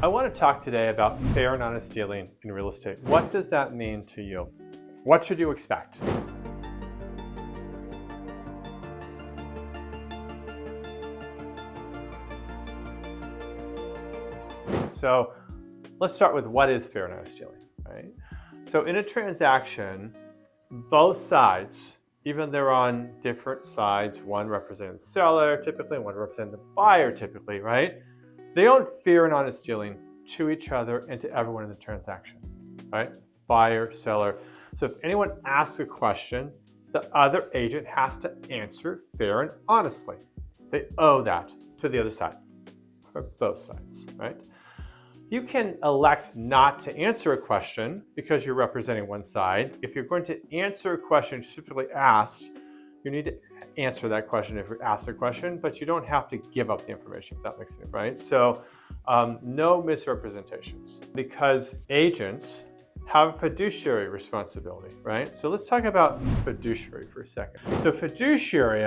I want to talk today about fair and honest dealing in real estate. What does that mean to you? What should you expect? So let's start with what is fair and honest dealing, right? So in a transaction, both sides, even they're on different sides, one representing the seller typically, one representing the buyer typically, right? They owe fair and honest dealing to each other and to everyone in the transaction, right? Buyer, seller. So if anyone asks a question, the other agent has to answer fair and honestly. They owe that to the other side, or both sides, right? You can elect not to answer a question because you're representing one side. If you're going to answer a question specifically asked, you need to answer that question if you're asked a question, but you don't have to give up the information, if that makes sense, right? So no misrepresentations, because agents have a fiduciary responsibility, right? So let's talk about fiduciary for a second. So fiduciary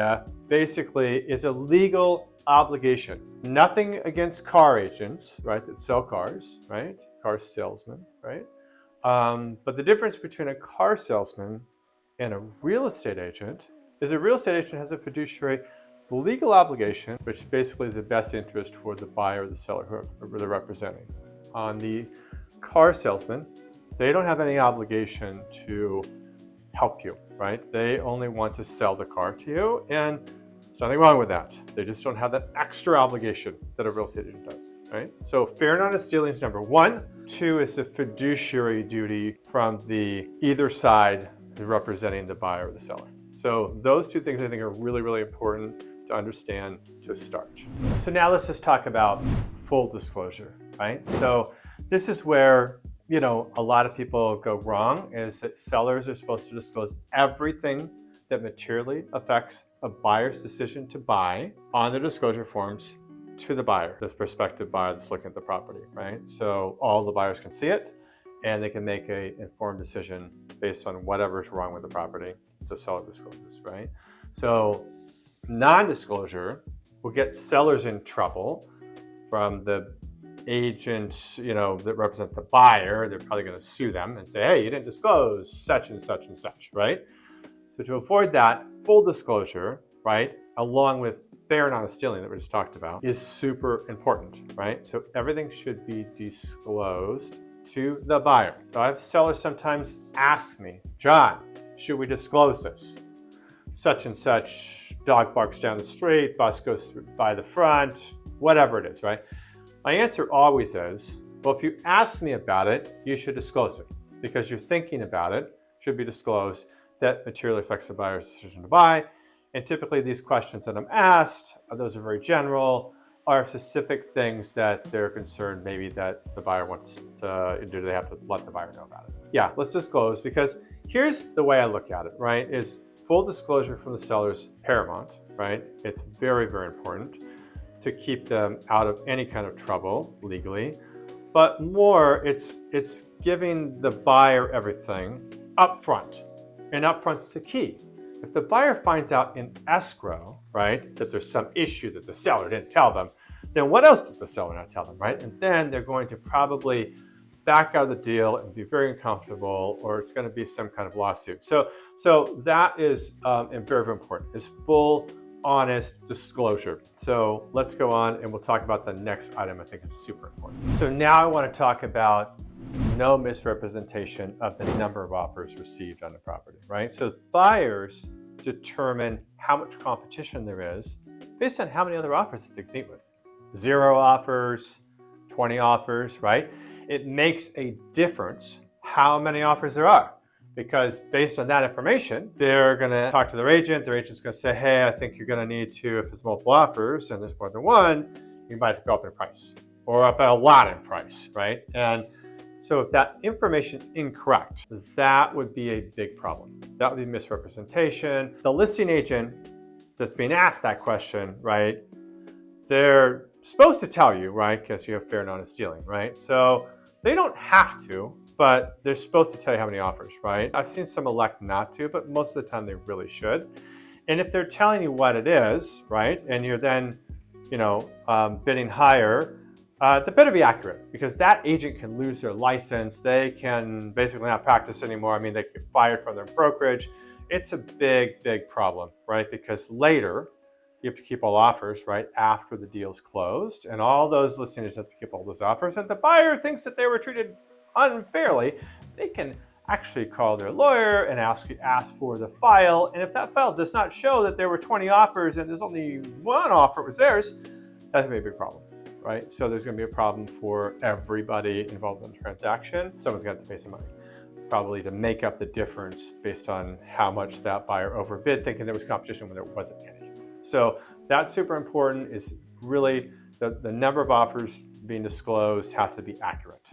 basically is a legal obligation. Nothing against car agents, right, that sell cars, right? Car salesmen, right? But the difference between a car salesman and a real estate agent is a real estate agent has a fiduciary legal obligation, which basically is the best interest for the buyer or the seller who they're representing. On the car salesman, they don't have any obligation to help you, right? They only want to sell the car to you, and there's nothing wrong with that. They just don't have that extra obligation that a real estate agent does, right? So fair and honest dealing is number one. Two is the fiduciary duty from the either side representing the buyer or the seller. So those two things I think are really, really important to understand to start. So now let's just talk about full disclosure, right? So this is where, you know, a lot of people go wrong, is that sellers are supposed to disclose everything that materially affects a buyer's decision to buy on the disclosure forms to the buyer, the prospective buyer that's looking at the property, right? So all the buyers can see it and they can make an informed decision based on whatever's wrong with the property the seller discloses, right? So non-disclosure will get sellers in trouble from the agent, you know, that represent the buyer. They're probably going to sue them and say, hey, you didn't disclose such and such and such, right? So to avoid that, full disclosure, right, along with fair and honest dealing that we just talked about, is super important, right? So everything should be disclosed to the buyer. So I have sellers sometimes ask me, John, should we disclose this? Such and such dog barks down the street, bus goes through by the front, whatever it is, right? My answer always is, well, if you ask me about it, you should disclose it, because you're thinking about it, should be disclosed. That materially affects the buyer's decision to buy. And typically these questions that I'm asked, those are very general, are specific things that they're concerned maybe that the buyer wants to do. They have to let the buyer know about it. Yeah, let's disclose, because here's the way I look at it, right, is full disclosure from the seller's paramount, right? It's very, very important to keep them out of any kind of trouble legally. But more, it's giving the buyer everything up front. And upfront's the key. If the buyer finds out in escrow, right, that there's some issue that the seller didn't tell them, then what else did the seller not tell them, right? And then they're going to probably back out of the deal and be very uncomfortable, or it's going to be some kind of lawsuit. So that is very, very important, is full, honest disclosure. So let's go on and we'll talk about the next item I think is super important. So now I want to talk about no misrepresentation of the number of offers received on the property, right? So buyers determine how much competition there is based on how many other offers that they compete with. 0 offers, 20 offers, right? It makes a difference how many offers there are, because based on that information, they're going to talk to their agent. Their agent's going to say, hey, I think you're going to need to, if there's multiple offers and there's more than one, you might have to go up in price or up a lot in price, right? And so if that information is incorrect, that would be a big problem. That would be misrepresentation. The listing agent that's being asked that question, right, they're supposed to tell you, right, because you have fair and honest dealing, right? So they don't have to, but they're supposed to tell you how many offers, right? I've seen some elect not to, but most of the time they really should. And if they're telling you what it is, right, and you're then, bidding higher, they better be accurate, because that agent can lose their license. They can basically not practice anymore. I mean, they get fired from their brokerage. It's a big, big problem, right? Because later, you have to keep all offers, right, after the deal's closed. And all those listeners have to keep all those offers. And the buyer thinks that they were treated unfairly. They can actually call their lawyer and ask for the file. And if that file does not show that there were 20 offers and there's only one offer was theirs, that's going to be a big problem, right? So there's going to be a problem for everybody involved in the transaction. Someone's got to pay some money, probably to make up the difference based on how much that buyer overbid, thinking there was competition when there wasn't any. So that's super important, is really the number of offers being disclosed have to be accurate.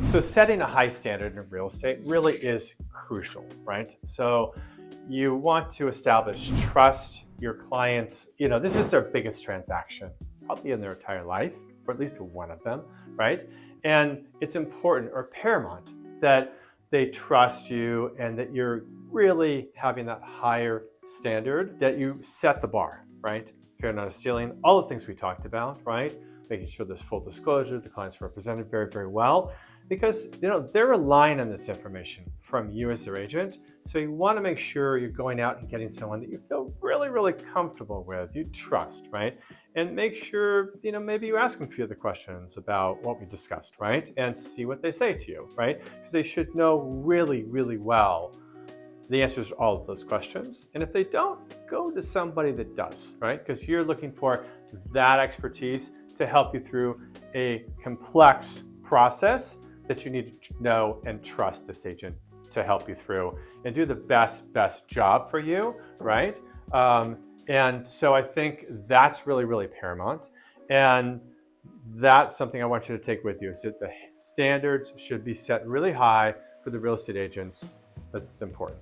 So setting a high standard in real estate really is crucial, right? So you want to establish trust. Your clients, this is their biggest transaction, probably in their entire life, or at least one of them, right? And it's important or paramount that they trust you and that you're really having that higher standard, that you set the bar, right? Fair and honest dealing, all the things we talked about, right? Making sure there's full disclosure, the client's represented very, very well, because they're relying on this information from you as their agent. So you want to make sure you're going out and getting someone that you feel really, really comfortable with, you trust, right? And make sure, maybe you ask them a few other questions about what we discussed, right? And see what they say to you, right? Because they should know really, really well the answers to all of those questions. And if they don't, go to somebody that does, right? Because you're looking for that expertise to help you through a complex process that you need to know and trust this agent to help you through and do the best job for you, right? And so I think that's really, really paramount. And that's something I want you to take with you, is that the standards should be set really high for the real estate agents. That's important.